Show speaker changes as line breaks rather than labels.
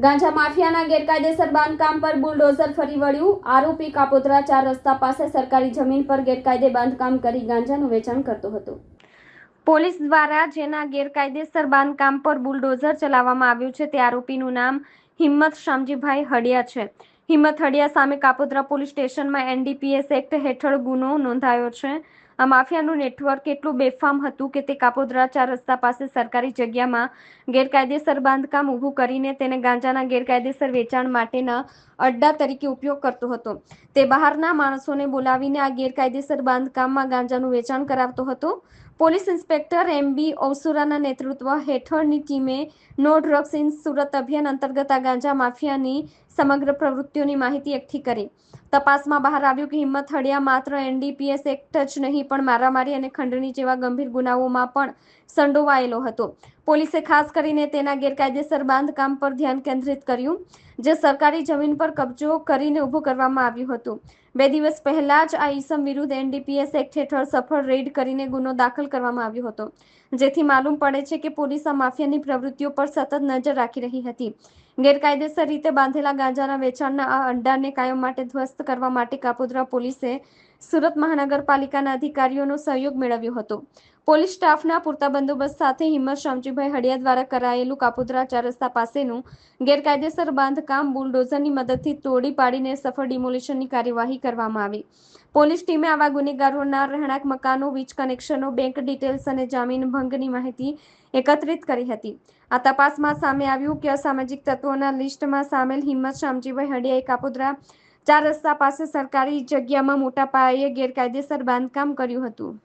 ગાંજા માફિયાના ગેરકાયદેસર બાંધકામ પર બુલડોઝર ફરી વળ્યું. આરોપી કાપોદ્રા 4 રસ્તા પાસે સરકારી જમીન પર ગેરકાયદે બાંધકામ કરી ગાંજાનું વેચાણ કરતો હતો. પોલીસ દ્વારા જેના ગેરકાયદેસર બાંધકામ પર બુલડોઝર ચલાવવામાં આવ્યું છે તે આરોપીનું નામ હિંમત શામજીભાઈ હડિયા છે. હિંમત હડિયા સામે કાપોદ્રા પોલીસ સ્ટેશનમાં એનડીપીએસ એક્ટ હેઠળ ગુનો નોંધાયો છે. આ માફિયાનું નેટવર્ક એટલું બેફામ હતું કે તે કાપોદ્રા 4 રસ્તા પાસે સરકારી જગ્યામાં ગેરકાયદેસર બાંધકામ ઊભું કરીને તેને ગાંજાના ગેરકાયદેસર વેચાણ માટેના અડ્ડા તરીકે ઉપયોગ કરતો હતો. તે બહારના માણસોને બોલાવીને આ ગેરકાયદેસર બાંધકામમાં ગાંજાનું વેચાણ કરાવતો હતો. પોલીસ ઇન્સ્પેક્ટર એમબી ઓસુરાના નેતૃત્વ હેઠળની ટીમે નો ડ્રગ્સ ઇન સુરત અભિયાન અંતર્ગત આ ગાંજા માફિયાની સમગ્ર પ્રવૃત્તિઓની માહિતી એકઠી કરી. તપાસમાં બહાર આવ્યું કે હિંમત હડિયા માત્ર એનડીપીએસ એક્ટ જ નહીં પણ મારામારી અને ખંડણી જેવા ગંભીર ગુનાઓમાં પણ સંડોવાયેલો હતો. પોલીસે ખાસ કરીને તેના ગેરકાયદેસર બાંધકામ પર ધ્યાન કેન્દ્રિત કર્યું, જે સરકારી જમીન પર કબજો કરીને ઊભું કરવામાં આવ્યું હતું. 2 દિવસ પહેલા જ આ ઈસમ વિરુદ્ધ એનડીપીએસ એક્ટ હેઠળ સફળ રેડ કરીને ગુનો દાખલ કરવામાં આવ્યો હતો, જેથી માલુમ પડે છે કે પોલીસ આ માફિયાની પ્રવૃત્તિઓ પર સતત નજર રાખી રહી હતી. ગેરકાયદેસર રીતે બાંધેલા ગાંજાના વેચાણના આ અડ્ડાને કાયમ માટે ધ્વસ્ત કરવા માટે કાપોદ્રા પોલીસે સુરત મહાનગરપાલિકાના અધિકારીઓનો સહયોગ મેળવ્યો હતો. પોલીસ સ્ટાફના પૂરતા બંદોબસ્ત સાથે હિંમત શામજીભાઈ હડિયા દ્વારા કરાયેલું કાપોદ્રા 4 રસ્તા પાસેનું ગેરકાયદેસર બાંધકામ બુલડોઝરની મદદથી તોડી પાડીને સફળ ડિમોલિશનની કાર્યવાહી કરવામાં આવી. પોલીસ ટીમે આવા ગુનેગારોના રહેણાંક મકાનો, વીજ કનેક્શનો, બેંક ડિટેલ્સ અને જામીન ભંગની માહિતી એકત્રિત કરી હતી. આ તપાસમાં સામે આવ્યું કે અસામાજિક તત્વોના લિસ્ટમાં સામેલ હિંમત શામજીભાઈ હડિયાએ કાપોદ્રા 4 રસ્તા પાસે સરકારી જગ્યામાં મોટા પાયે ગેરકાયદેસર બાંધકામ કર્યું હતું.